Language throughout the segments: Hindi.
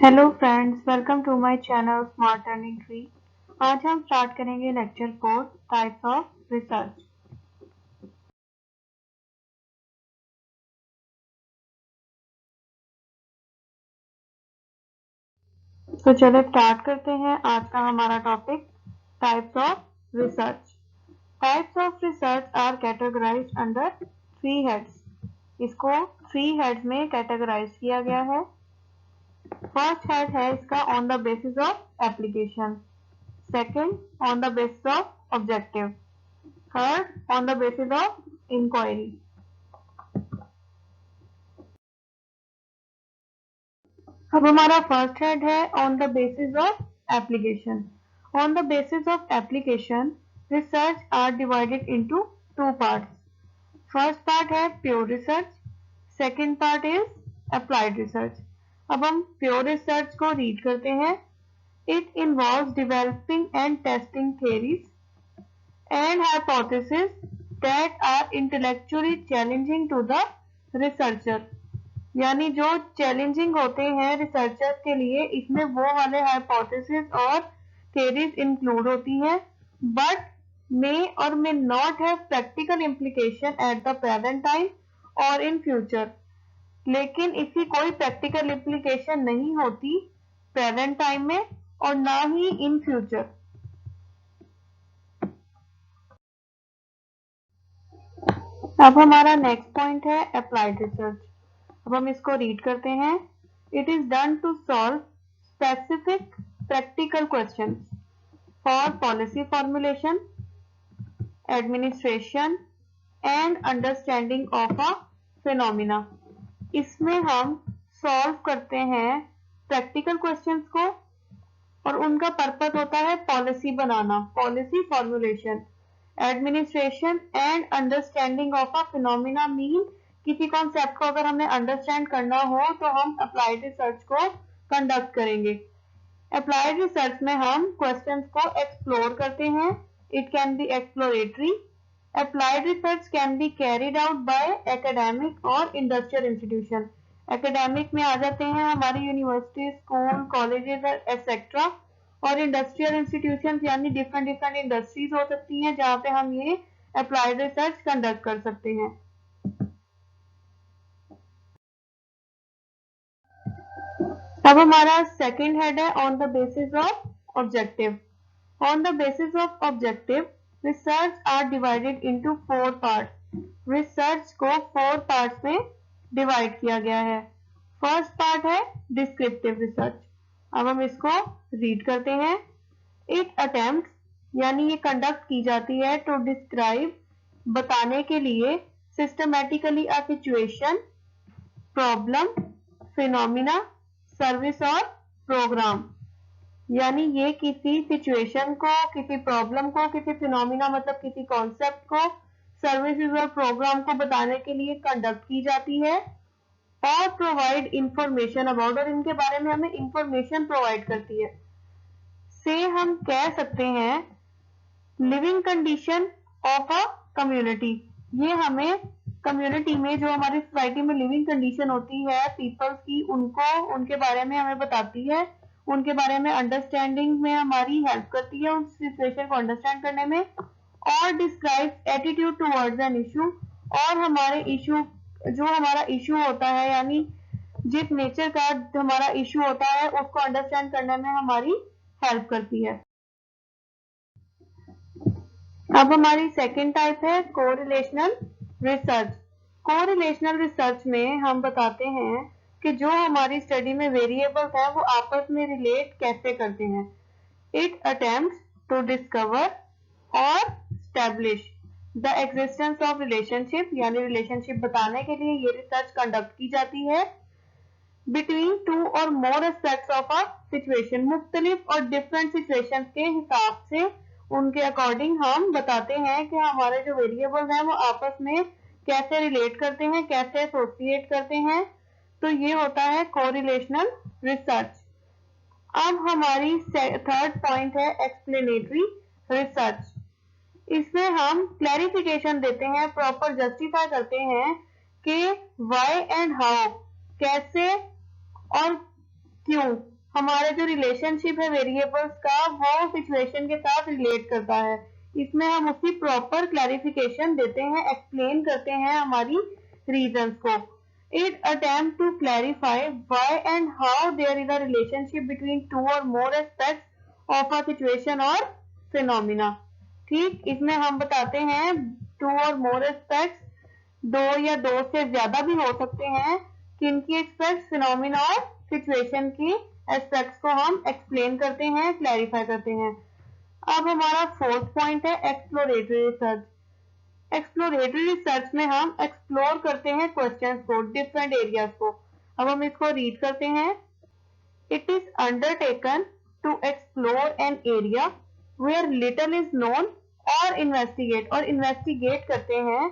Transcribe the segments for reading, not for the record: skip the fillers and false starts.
Hello friends, welcome to my channel smart earning tree. आज हम स्टार्ट करेंगे लेक्चर 4 टाइप्स ऑफ रिसर्च। तो चलो स्टार्ट करते हैं। आज का हमारा topic types of research. Types of research are categorised under 3 heads. इसको 3 हेड्स में कैटेगराइज किया गया है। फर्स्ट हेड है इसका on the basis of application, second on the basis of objective, third on the basis of inquiry. अब हमारा फर्स्ट हेड है on the basis of application. On the basis of application research are divided into 2 parts. First part है pure research, second part is applied research. अब हम प्योर रिसर्च को रीड करते हैं। It involves developing and testing theories and hypothesis that are intellectually challenging to the researcher. यानी जो चैलेंजिंग होते हैं रिसर्चर्स के लिए, इसमें वो वाले हाइपोथेसिस और थ्योरीज इंक्लूड होती हैं, बट मे और may not have practical implication at the present time और इन फ्यूचर। लेकिन इसकी कोई प्रैक्टिकल इम्प्लीकेशन नहीं होती प्रेजेंट टाइम में और ना ही इन फ्यूचर। अब हमारा नेक्स्ट पॉइंट है अप्लाइड रिसर्च। अब हम इसको रीड करते हैं। It is done to solve specific practical questions for policy formulation, administration and understanding of a phenomena. इसमें हम सॉल्व करते हैं प्रैक्टिकल क्वेश्चंस को और उनका पर्पस होता है policy banana, policy formulation. Administration and understanding of a phenomena mean किसी कॉन्सेप्ट को अगर हमें अंडरस्टैंड करना हो तो हम अप्लाइड रिसर्च को कंडक्ट करेंगे। अप्लाइड रिसर्च में हम क्वेश्चंस को एक्सप्लोर करते हैं। It can be exploratory. Applied research can be carried out by academic और इंडस्ट्रियल इंस्टीट्यूशन। एकेडमिक में आ जाते हैं हमारी यूनिवर्सिटी, स्कूल, कॉलेजेस एक्सेट्रा, और इंडस्ट्रियल इंस्टीट्यूशन यानी डिफरेंट डिफरेंट इंडस्ट्रीज हो सकती हैं जहाँ पे हम ये अप्लाइड रिसर्च कंडक्ट कर सकते हैं। अब हमारा सेकंड हेड है on the basis of objective. On the basis of objective research are divided into 4 parts. Research को 4 पार्ट्स में डिवाइड किया गया है। फर्स्ट पार्ट है डिस्क्रिप्टिव रिसर्च। अब हम इसको रीड करते हैं। इट अटेम्प्ट यानी ये कंडक्ट की जाती है टू डिस्क्राइब बताने के लिए systematically a situation, problem, phenomena, service और प्रोग्राम। यानी ये किसी सिचुएशन को, किसी प्रॉब्लम को, किसी फिनोमिना मतलब किसी कॉन्सेप्ट को, सर्विसेज और प्रोग्राम को बताने के लिए कंडक्ट की जाती है और प्रोवाइड इंफॉर्मेशन अबाउट, और इनके बारे में हमें इंफॉर्मेशन प्रोवाइड करती है। से हम कह सकते हैं living condition of a community. ये हमें कम्युनिटी में जो हमारी सोसाइटी में लिविंग कंडीशन होती है पीपल्स की, उनको उनके बारे में हमें बताती है, उनके बारे में अंडरस्टैंडिंग में हमारी हेल्प करती है उस सिचुएशन को अंडरस्टैंड करने में, और describe attitude towards an issue, और हमारे इशू, जो हमारा इशू होता है यानी जिस नेचर का हमारा इशू होता है उसको अंडरस्टैंड करने में हमारी हेल्प करती है। अब हमारी सेकेंड टाइप है कोरिलेशनल रिसर्च। कोरिलेशनल रिसर्च में हम बताते हैं कि जो हमारी स्टडी में वेरिएबल्स हैं वो आपस में रिलेट कैसे करते हैं। इट अटेम्प्ट्स टू डिस्कवर और establish the existence of relationship, यानी रिलेशनशिप बताने के लिए ये रिसर्च कंडक्ट की जाती है बिटवीन 2 और more aspects of a situation. मुख्तलिफ और डिफरेंट सिचुएशन के हिसाब से उनके अकॉर्डिंग हम बताते हैं कि हमारे जो वेरिएबल्स हैं वो आपस में कैसे रिलेट करते हैं, कैसे एसोसिएट करते हैं। तो ये होता है कोरिलेशनल रिसर्च। अब हमारी थर्ड पॉइंट है एक्सप्लेनेटरी रिसर्च। इसमें हम क्लैरिफिकेशन देते हैं, प्रॉपर जस्टिफाई करते हैं कि व्हाई एंड हाउ, कैसे और क्यों? हमारे जो रिलेशनशिप है वेरिएबल्स का वो सिचुएशन के साथ रिलेट करता है। इसमें हम उसकी प्रॉपर क्लैरिफिकेशन देते हैं, एक्सप्लेन करते हैं हमारी रीजंस को। It attempt to clarify why and how there is a relationship between two or more aspects of a situation or phenomena. ठीक, इसमें हम बताते हैं टू और मोर एस्पेक्ट्स, दो या दो से ज्यादा भी हो सकते हैं, किनकी एस्पेक्ट्स, फिनोमिना और सिचुएशन की एस्पेक्ट्स को हम एक्सप्लेन करते हैं, क्लैरिफाई करते हैं। अब हमारा फोर्थ पॉइंट है एक्सप्लोरेटरी रिसर्च। एक्सप्लोरेटरी रिसर्च में हम एक्सप्लोर करते हैं क्वेश्चंस को, डिफरेंट एरियाज को। अब हम इसको रीड करते हैं। It is undertaken to explore an area where little is known or investigate करते हैं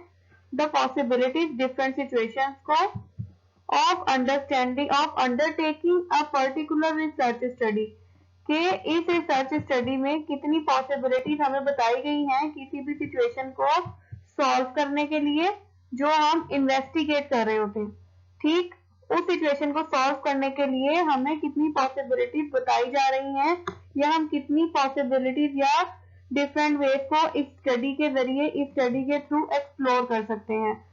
द पॉसिबिलिटीज डिफरेंट सिचुएशंस को of undertaking a particular research study, कि इस रिसर्च स्टडी में कितनी पॉसिबिलिटीज हमें बताई गई हैं किसी भी सिचुएशन को सॉल्व करने के लिए जो हम इन्वेस्टिगेट कर रहे होते हैं। ठीक, उस सिचुएशन को सॉल्व करने के लिए हमें कितनी पॉसिबिलिटीज बताई जा रही हैं, या हम कितनी पॉसिबिलिटीज या डिफरेंट वेज को इस स्टडी के जरिए, इस स्टडी के थ्रू एक्सप्लोर कर सकते हैं।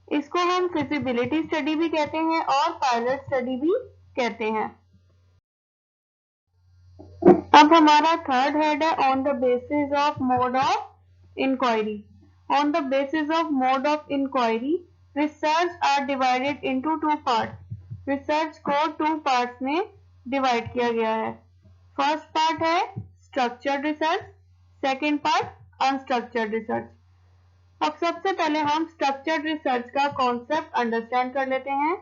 इसको हम फिजिबिलिटी स्टडी भी कहते हैं और पायलट स्टडी भी कहते हैं। अब हमारा थर्ड हेड है on the basis of mode of inquiry. On the basis of mode of inquiry research are divided into two parts. Research को टू पार्ट्स में डिवाइड किया गया है। फर्स्ट पार्ट है structured research, second part unstructured research. अब सबसे पहले हम स्ट्रक्चर्ड रिसर्च का कॉन्सेप्ट अंडरस्टैंड कर लेते हैं।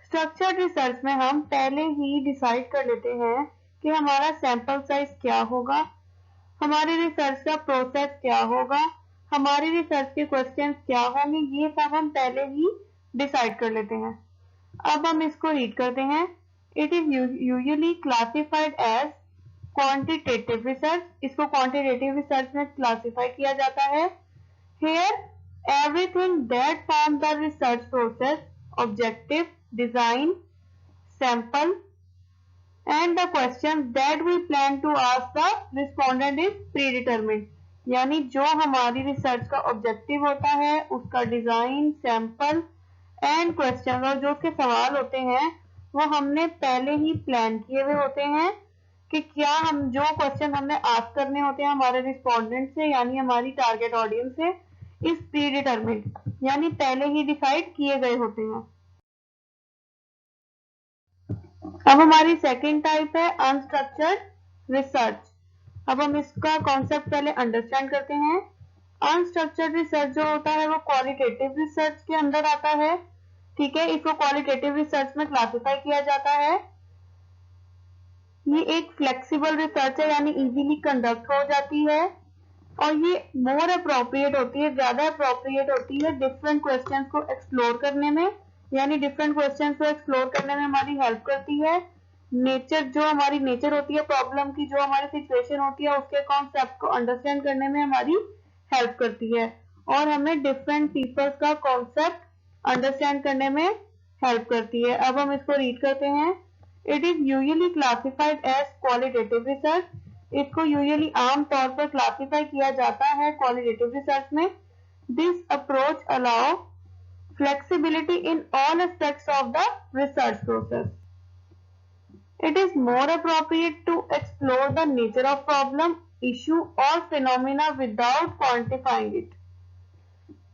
स्ट्रक्चर्ड रिसर्च में हम पहले ही डिसाइड कर लेते हैं कि हमारा सैंपल साइज क्या होगा, हमारी रिसर्च का प्रोसेस क्या होगा, हमारी रिसर्च के क्वेश्चंस क्या होंगे, ये सब हम पहले ही डिसाइड कर लेते हैं। अब हम इसको रीड करते हैं। It is usually classified as quantitative research. इसको क्वांटिटेटिव रिसर्च में क्लासिफाई किया जाता है। Here, everything that forms the research process, objective, design, sample, and the questions that we plan to ask the respondent is predetermined. यानी जो हमारी रिसर्च का ऑब्जेक्टिव होता है, उसका डिजाइन, सैंपल एंड क्वेश्चन, और जो उसके सवाल होते हैं वो हमने पहले ही प्लान किए हुए होते हैं कि क्या हम जो क्वेश्चन हमने आस्क करने होते हैं हमारे रिस्पोंडेंट से, यानी हमारी टारगेट ऑडियंस से, इस प्रीडिटरमिन्ड यानी पहले ही डिसाइड किए गए होते हैं। अब हमारी सेकेंड टाइप है अनस्ट्रक्चर्ड रिसर्च। अब हम इसका कॉन्सेप्ट पहले अंडरस्टैंड करते हैं। अनस्ट्रक्चर्ड रिसर्च जो होता है वो क्वालिटेटिव रिसर्च के अंदर आता है। ठीक है, इसको क्वालिटेटिव रिसर्च में क्लासिफाई किया जाता है। ये एक फ्लेक्सिबल रिसर्च है, यानी इजीली कंडक्ट हो जाती है, और ये मोर अप्रोप्रिएट होती है, ज्यादा अप्रोप्रिएट होती है डिफरेंट क्वेश्चंस को एक्सप्लोर करने में, यानी डिफरेंट क्वेश्चंस को एक्सप्लोर करने में हमारी हेल्प करती है। नेचर, जो हमारी नेचर होती है प्रॉब्लम की, जो हमारी सिचुएशन होती है, उसके कॉन्सेप्ट को अंडरस्टैंड करने में हमारी हेल्प करती है, और हमें डिफरेंट पीपल्स का कॉन्सेप्ट अंडरस्टैंड करने में हेल्प करती है। अब हम इसको रीड करते हैं। It is usually classified as qualitative research. इसको यूजुअली आम तौर पर क्लासिफाई किया जाता है क्वालिटेटिव रिसर्च में। This approach allow flexibility in all aspects of the research process. It is more appropriate to explore the nature of problem, issue और phenomena without quantifying it.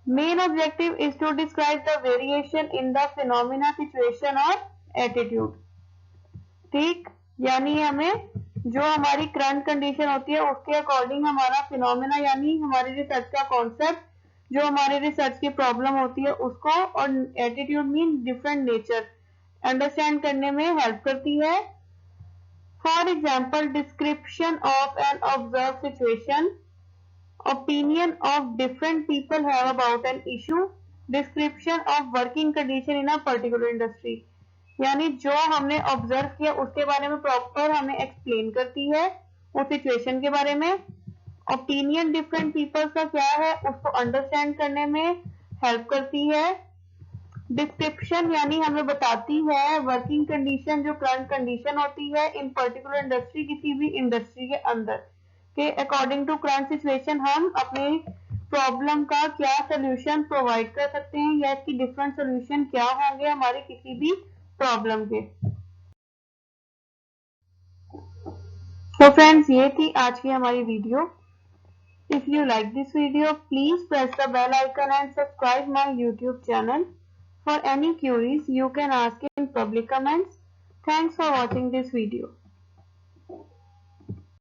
Main objective is to describe the variation in the phenomena, situation और एटीट्यूड। ठीक, यानी हमें जो हमारी करंट कंडीशन होती है उसके अकॉर्डिंग हमारा फिनोमेना, यानी हमारी रिसर्च का कॉन्सेप्ट, जो हमारी रिसर्च की प्रॉब्लम होती है उसको, और attitude mean different nature, understand करने में हेल्प करती है। For example, description of an observe situation, opinion of different people have about an issue, description of working condition in a particular industry. यानी जो हमने ऑब्जर्व किया उसके बारे में प्रॉपर हमें एक्सप्लेन करती है, उस सिचुएशन के बारे में। ओपिनियन डिफरेंट पीपल्स का क्या है उसको अंडरस्टैंड करने में हेल्प करती है। डिस्क्रिप्शन यानी हमें बताती है वर्किंग कंडीशन, जो करंट कंडीशन होती है इन पर्टिकुलर इंडस्ट्री, किसी भी इंडस्ट्री के अंदर के अकॉर्डिंग टू करंट सिचुएशन हम अपने प्रॉब्लम का क्या सोल्यूशन प्रोवाइड कर सकते हैं या इसकी डिफरेंट सोल्यूशन क्या होंगे हमारे किसी भी प्रॉब्लम के। तो फ्रेंड्स, ये थी आज की हमारी video. If you like this video, please press the bell icon and subscribe my YouTube channel. For any queries, you can ask in public comments. Thanks for watching this video.